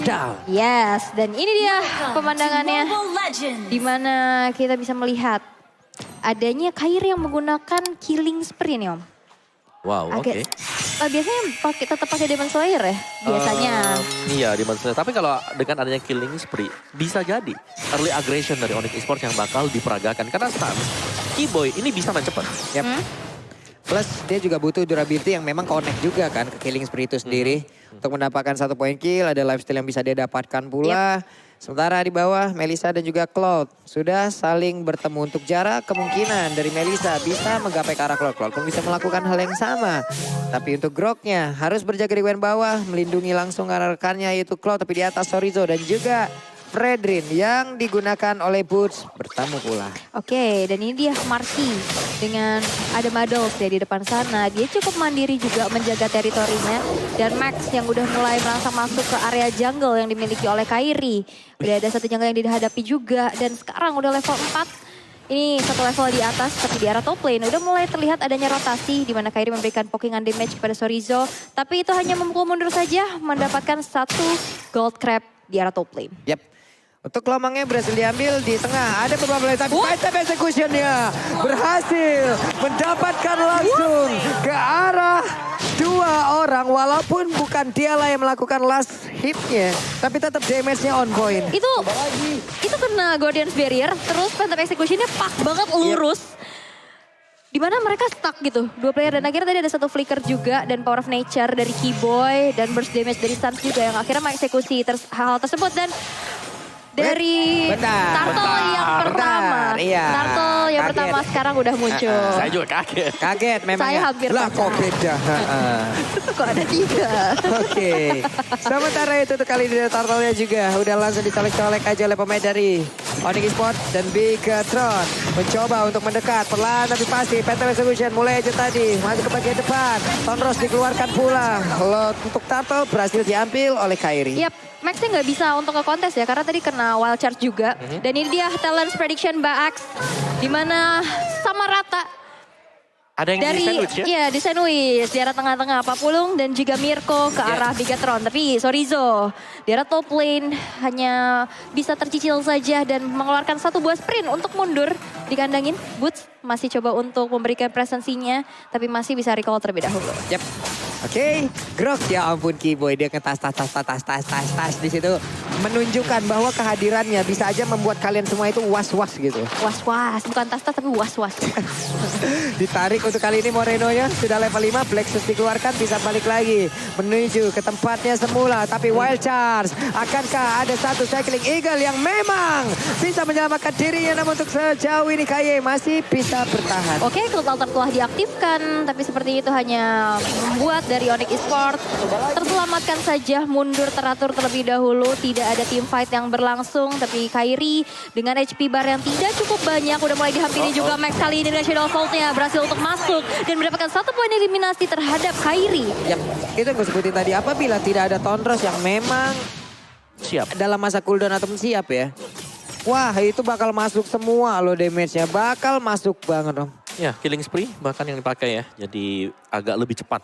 down. Yes, dan ini dia pemandangannya. Di mana kita bisa melihat adanya Kairi yang menggunakan killing spree nih Om. Wow, oke. Biasanya tetap pakai Demon Slayer ya biasanya. Iya, Demon Slayer. Tapi kalau dengan adanya killing spree, bisa jadi early aggression dari Onyx Esports yang bakal diperagakan. Karena stans, Keyboy ini bisa main cepat. Yep. Plus dia juga butuh durability yang memang connect juga kan ke killing spree itu sendiri. Untuk mendapatkan 1 point kill, ada lifesteal yang bisa dia dapatkan pula. Sementara di bawah Melissa dan juga Cloud sudah saling bertemu untuk jarak. Kemungkinan dari Melissa bisa menggapai ke arah Cloud. Cloud pun bisa melakukan hal yang sama. Tapi untuk Groknya harus berjaga di lane bawah. Melindungi langsung arah rekannya yaitu Cloud. Tapi di atas Sorizo dan juga Fredrin yang digunakan oleh Boots bertemu pula. Oke, dan ini dia Marky dengan ada Muddles ya di depan sana. Dia cukup mandiri juga menjaga teritorinya. Dan Max yang udah mulai merangsang masuk ke area jungle yang dimiliki oleh Kairi. Udah ada satu jungle yang dihadapi juga. Dan sekarang udah level 4. Ini satu level di atas, tapi di arah top lane udah mulai terlihat adanya rotasi di mana Kairi memberikan pokingan damage kepada Sorizo. Tapi itu hanya memukul mundur saja, mendapatkan 1 gold crab di arah top lane. Yap. Untuk lomangnya berhasil diambil di tengah. Ada beberapa lane, tapi Fight Time Execution-nya berhasil mendapatkan langsung ke arah 2 orang. Walaupun bukan dialah yang melakukan last hit-nya, tapi tetap damage-nya on point. Itu kena Guardian's Barrier, terus Fight Time Execution-nya pak banget lurus. Dimana mereka stuck gitu, 2 player. Dan akhirnya tadi ada 1 flicker juga dan Power of Nature dari Keyboy dan burst damage dari Suns juga yang akhirnya mengeksekusi hal tersebut. Dan dari Turtle yang pertama. Turtle yang pertama sekarang udah muncul. Saya juga kaget. Kaget memang. Saya hampir lah kok beda. Kok ada 3. Oke. Sementara itu untuk kali ini Turtle-nya juga udah langsung dicolek-colek aja oleh pemain dari Onyx Esports dan Bigatron. Mencoba untuk mendekat perlahan tapi pasti. Phantom Execution mulai aja tadi. Masuk ke bagian depan. Tonros dikeluarkan pula. Kalau untuk Turtle berhasil diambil oleh Kairi. Yap. Maxnya nggak bisa untuk ke kontes ya karena tadi kena wild charge juga. Dan ini dia Talents Prediction Baax. Dimana sama rata. Ada yang dari, di sandwich ya? Iya di sandwich. Di arah tengah-tengah Papulung dan juga Mirko ke arah Bigatron. Tapi Sorizo di arah top lane hanya bisa tercicil saja dan mengeluarkan 1 buah sprint untuk mundur. Dikandangin Boots masih coba untuk memberikan presensinya. Tapi masih bisa recall terlebih dahulu. Yap. Oke, Grok ya ampun Keyboy dia ngetas tas di situ menunjukkan bahwa kehadirannya bisa aja membuat kalian semua itu was-was gitu. Was-was, bukan tas-tas tapi was-was. Ditarik untuk kali ini Moreno-nya sudah level 5, Black Sus dikeluarkan bisa balik lagi menuju ke tempatnya semula. Tapi Wild Charge, akankah ada 1 Cycling Eagle yang memang bisa menyelamatkan dirinya, namun untuk sejauh ini Kaye masih bisa bertahan. Oke, Cloud Altar telah diaktifkan, tapi seperti itu hanya membuat dari Onyx Esports terselamatkan saja, mundur teratur terlebih dahulu. Tidak ada team fight yang berlangsung, tapi Kairi dengan HP bar yang tidak cukup banyak udah mulai dihampiri juga Max. Kali ini dengan Shadow Vault-nya berhasil untuk masuk dan mendapatkan 1 poin eliminasi terhadap Kairi. Yap, itu yang gue sebutin tadi, apabila tidak ada Tonros yang memang siap dalam masa cooldown ataupun siap ya. Wah, itu bakal masuk semua loh damage-nya, bakal masuk banget Om. Ya, killing spree bahkan yang dipakai ya, jadi agak lebih cepat.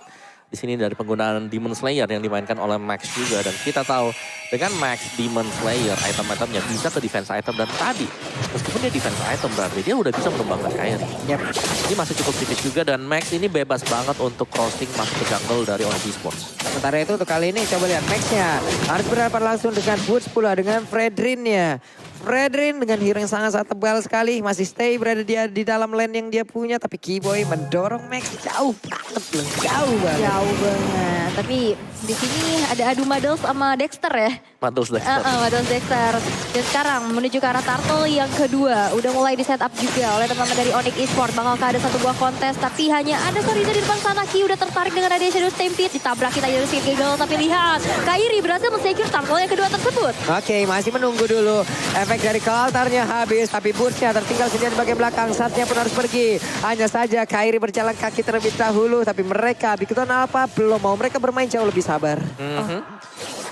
Di sini dari penggunaan Demon Slayer yang dimainkan oleh Max juga. Dan kita tahu dengan Max Demon Slayer item-itemnya bisa ke defense item. Dan tadi meskipun dia defense item berarti dia udah bisa menumbangkan Kairi. Yep. Ini masih cukup tipis juga dan Max ini bebas banget untuk crossing masuk ke jungle dari Onyx Esports. Sementara itu untuk kali ini coba lihat Max-nya. Harus berhadapan langsung dengan Boots pula dengan Fredrin-nya. Fredrin dengan hero yang sangat-sangat tebal sekali. Masih stay berada dia di dalam lane yang dia punya. Tapi Keyboy mendorong Max jauh banget loh. Jauh banget. Jauh banget. Tapi di sini ada adu Muddles sama Dexter ya. Muddles Dexter. Muddles Dexter. Dan sekarang menuju ke arah Turtle yang kedua. Udah mulai di setup juga oleh teman-teman dari Onyx Esports. Bakankah ada 1 buah kontes. Tapi hanya ada Sorizo di depan sana. Ki udah tertarik dengan adanya Shadow Stampede. Ditabrak kita dari Silky Girl. Tapi lihat. Kairi berhasil men-secure Turtle yang kedua tersebut. Oke, masih menunggu dulu. Efek dari altarnya habis, tapi Boots-nya tertinggal sendirian di bagian belakang. Saatnya pun harus pergi. Hanya saja Kairi berjalan kaki terlebih dahulu, tapi mereka Bigatron Alpha belum mau. Mereka bermain jauh lebih sabar.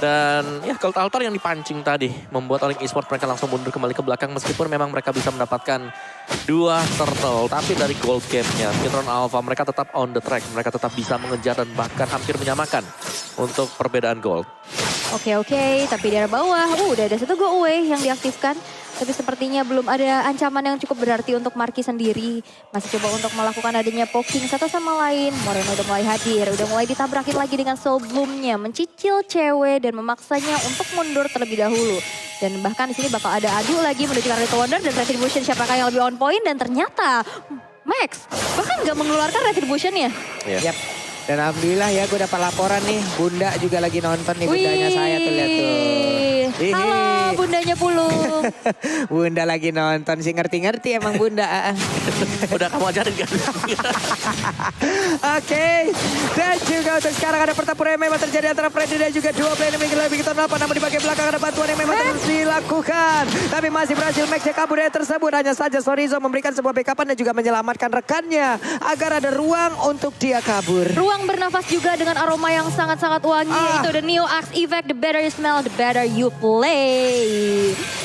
Dan ya Cloud Altar yang dipancing tadi membuat Onyx Esports mereka langsung mundur kembali ke belakang. Meskipun memang mereka bisa mendapatkan 2 turtle. Tapi dari gold game-nya Bigatron Alpha mereka tetap on the track. Mereka tetap bisa mengejar dan bahkan hampir menyamakan untuk perbedaan gold. Oke, tapi di arah bawah, udah ada satu go away yang diaktifkan. Tapi sepertinya belum ada ancaman yang cukup berarti untuk Marky sendiri. Masih coba untuk melakukan adanya poking satu sama lain. Moreno udah mulai hadir, udah mulai ditabrakin lagi dengan Soul Bloom-nya. Mencicil cewek dan memaksanya untuk mundur terlebih dahulu. Dan bahkan di sini bakal ada adu lagi menuju ke Little Wonder dan Retribution siapakah yang lebih on point. Dan ternyata Max bahkan gak mengeluarkan Retribution-nya. Yap. Dan alhamdulillah ya gue dapat laporan nih. Bunda juga lagi nonton nih, bundanya saya tuh lihat tuh. Halo bundanya Pulung. Bunda lagi nonton sih, ngerti-ngerti emang Bunda. Udah kamu ajarin kan? Oke. Dan juga untuk sekarang ada pertempuran yang memang terjadi antara Freddy dan juga dua player yang lebih kita apa. Namun di bagian belakang ada bantuan yang memang terus dilakukan. Tapi masih berhasil Max yang kabur dari tersebut. Hanya saja Sorizo memberikan sebuah backupan dan juga menyelamatkan rekannya. Agar ada ruang untuk dia kabur. Ruang bernafas juga dengan aroma yang sangat-sangat wangi. Yaitu the Neo Axe Effect. The better you smell, the better you play.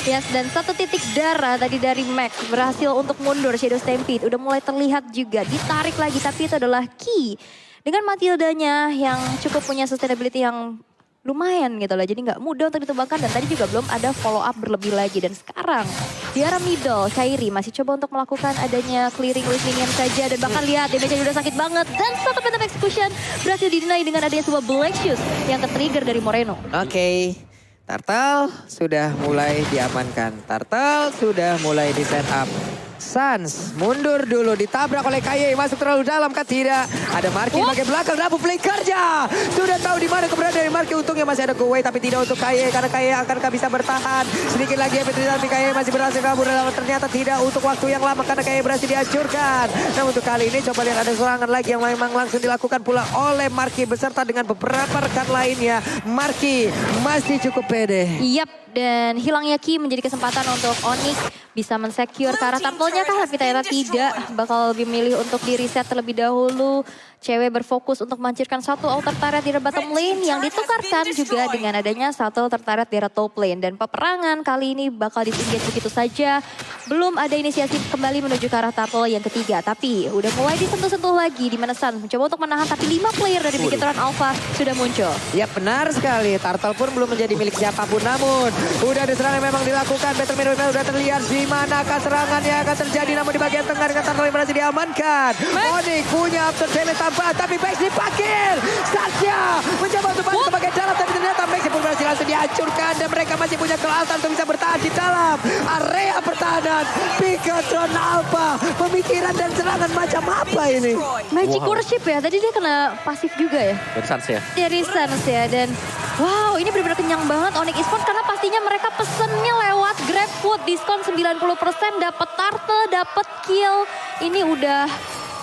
Yes, dan satu titik darah tadi dari Max berhasil untuk mundur. Shadow Stampede udah mulai terlihat juga. Ditarik lagi, tapi itu adalah key. Dengan Matildanya yang cukup punya sustainability yang lumayan gitu loh. Jadi nggak mudah untuk ditumbangkan dan tadi juga belum ada follow up berlebih lagi. Dan sekarang di arah middle, Kairi masih coba untuk melakukan adanya clearing with minion saja. Dan bahkan lihat damage-nya udah sakit banget. Dan satu Phantom Execution berhasil didinai dengan adanya sebuah Black Shoes yang ke-trigger dari Moreno. Oke. Turtle sudah mulai diamankan. Turtle sudah mulai di set up. Sans mundur dulu, ditabrak oleh Kaye, masuk terlalu dalam kan tidak. Ada Marky bagian belakang, Rabu flickernya. Sudah tahu di mana keberadaan dari Marky, untungnya masih ada go away tapi tidak untuk Kaye karena Kaye akankah bisa bertahan. Sedikit lagi tapi Kaye masih berhasil kabur, ternyata tidak untuk waktu yang lama karena Kaye berhasil dihancurkan. Nah untuk kali ini coba lihat ada serangan lagi yang memang langsung dilakukan pula oleh Marky beserta dengan beberapa rekan lainnya. Marky masih cukup pede. Yap, dan hilangnya key menjadi kesempatan untuk Onyx bisa mensecure ke arah turtle-nya kah? Tapi ternyata tidak, bakal lebih milih untuk di reset terlebih dahulu. Cewek berfokus untuk menghancurkan satu outer turret di bottom lane yang ditukarkan juga dengan adanya satu outer turret di top lane. Dan peperangan kali ini bakal disengage begitu saja. Belum ada inisiasi kembali menuju ke arah turtle yang ketiga. Tapi udah mulai disentuh-sentuh lagi di mana Sun mencoba untuk menahan. Tapi 5 player dari Bigetron Alpha sudah muncul. Ya benar sekali, Turtle pun belum menjadi milik siapapun. Namun udah ada serangan yang memang dilakukan. Battle Mirror udah terlihat di manakah serangannya akan terjadi. Namun di bagian tengah dengan Turtle yang berhasil diamankan. Onyx punya after damage tambahan tapi Max dipakir. Satya mencoba untuk masuk ke bagian dalam tapi ternyata Max pun berhasil langsung dihancurkan. Dan mereka masih punya kelautan untuk bisa bertahan di dalam area pertahanan. Bigetron Alpha, pemikiran dan serangan macam apa ini? Magic Worship ya, tadi dia kena pasif juga ya? Dari Sans ya? Dari Sans ya, dan wow ini benar-benar kenyang banget Onyx Esports karena pastinya mereka pesennya lewat GrabFood. Diskon 90%, dapat turtle, dapat kill. Ini udah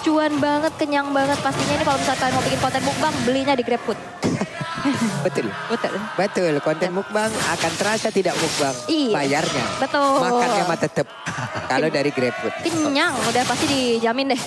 cuan banget, kenyang banget. Pastinya ini kalau misalnya kalian mau bikin konten mukbang, belinya di GrabFood. Betul. Betul, konten mukbang akan terasa tidak mukbang. Iya, bayarnya. betul. Makannya mah tetap. Kalau dari GrabFood. Kenyang, udah pasti dijamin deh.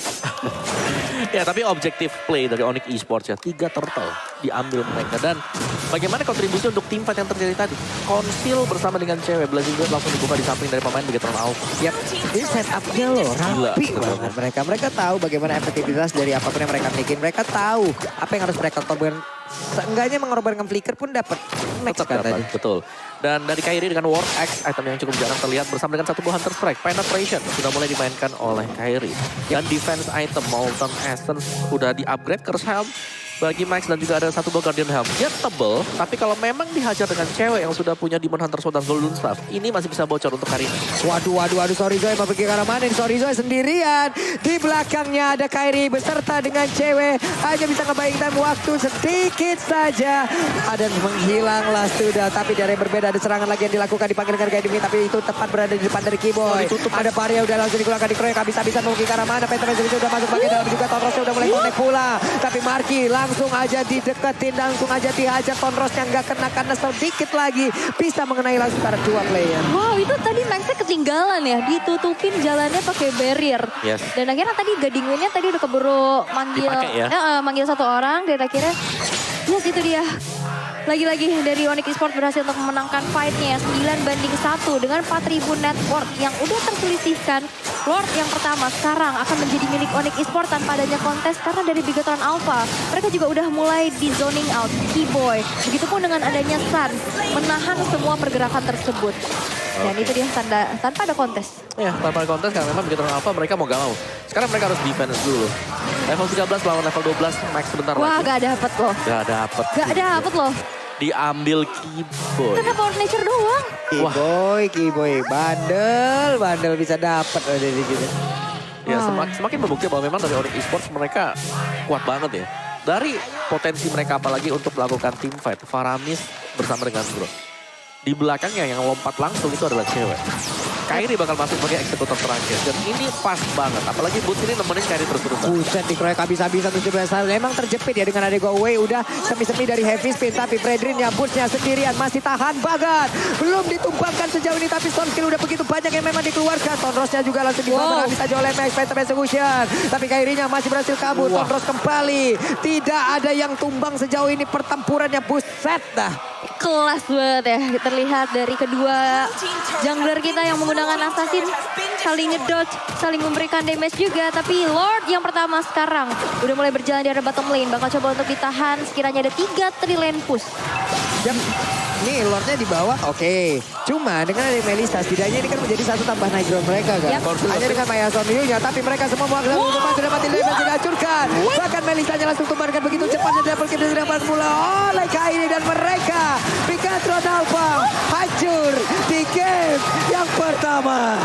Ya tapi objektif play dari Onyx Esports ya, 3 turtle diambil mereka. Dan bagaimana kontribusi untuk tim fight yang terjadi tadi? Konsil bersama dengan cewek, Blazing Bird langsung dibuka di samping dari pemain Bigetron Alpha. Yap, ini setup-nya loh rapi banget mereka. Mereka tahu bagaimana efektivitas dari apapun yang mereka miliki. Mereka tahu apa yang harus mereka korbankan. Seenggaknya mengorbankan flicker pun dapat max katanya. Betul. Dan dari Kairi dengan War Axe, item yang cukup jarang terlihat bersama dengan satu buah Hunter Strike. Penetration sudah mulai dimainkan oleh Kairi. Dan defense item Molten Essence sudah di-upgrade ke Helm bagi Max dan juga ada satu buah Guardian Helm. Dia tebel, tapi kalau memang dihajar dengan cewek yang sudah punya Demon Hunter Sword dan Golden Staff, ini masih bisa bocor untuk Kairi. Waduh, Sorizo mau pergi ke arah mana? Sorizo sendirian. Di belakangnya ada Kairi beserta dengan cewek. Hanya bisa ngebayangkan waktu sedikit saja. Ada menghilanglah sudah. Tapi dari yang berbeda ada serangan lagi yang dilakukan dipanggil dengan Gaidimi. Tapi itu tepat berada di depan dari Keyboy. Ada Varia udah langsung dikeluarkan di kroyek. Habis-habisan mau pergi ke arah mana? Peter sudah masuk bagian dalam juga. Tonrosnya udah mulai connect pula. Tapi Marky langsung aja dideketin, langsung aja dihajar. Tonrosnya nggak kena karena sedikit lagi bisa mengenai langsung para dua player. Wow, itu tadi Maxnya ketinggalan ya, ditutupin jalannya pakai barrier. Yes. Dan akhirnya tadi Gading Winnya tadi udah keburu manggil, Dipake ya? manggil satu orang dan akhirnya yes itu dia. Lagi-lagi dari Onyx Esports berhasil untuk memenangkan fight-nya 9-1 dengan 4.000 net worth yang udah terselisihkan. Lord yang pertama sekarang akan menjadi milik Onyx Esports tanpa adanya kontes karena dari Bigetron Alpha. Mereka juga udah mulai di zoning out Keyboy. Begitupun dengan adanya Sun menahan semua pergerakan tersebut. Dan itu dia tanpa ada kontes. Ya, tanpa ada kontes karena memang begitu apa mereka mau gak mau. Sekarang mereka harus defense dulu. Level 13 lawan level 12 Max sebentar Wah, lagi. gak dapet loh. Gak dapet loh. Diambil Keyboy. Karena power nature doang. Keyboy. Bandel bisa dapat dari sini. Ya, semakin membuktikan bahwa memang dari Onyx Esports mereka kuat banget ya. Dari potensi mereka apalagi untuk melakukan team fight. Faramis bersama dengan Bro. Di belakangnya yang lompat langsung itu adalah cewek. Kairi bakal masuk sebagai eksekutor terakhir. Dan ini pas banget. Apalagi Boots ini nemenin Kairi terus-terusan. Buset dikeroyok habis-habisan 17 Emang terjepit ya dengan ada go away. Udah semi-semi dari heavy spin. Tapi Fredrinnya Bootsnya sendirian masih tahan banget. Belum ditumbangkan sejauh ini. Tapi stone skill udah begitu banyak yang memang dikeluarkan. Tonrosnya juga langsung dibangun habis aja oleh Max Phantom Execution. Tapi Kairinya masih berhasil kabur. Tonros kembali. Tidak ada yang tumbang sejauh ini pertempurannya. Buset dah. Kelas banget ya. Terlihat dari kedua jungler kita yang menggunakan assassin. Saling ngedodge, saling memberikan damage juga. Tapi Lord yang pertama sekarang udah mulai berjalan di area bottom lane. Bakal coba untuk ditahan. Sekiranya ada 3 tri-lane push. Nih Lordnya di bawah, oke. Cuma dengan ada Melisa, setidaknya ini kan menjadi satu tambah naik ground mereka kan. Hanya dengan Maya Sonryu-nya, tapi mereka semua mau langsung untuk maju dapat damage dihancurkan. Bahkan Melisanya langsung tumbangkan begitu cepatnya double kill didapat pula oleh Kairi dan mereka. Bigetron Alpha hancur di game yang pertama.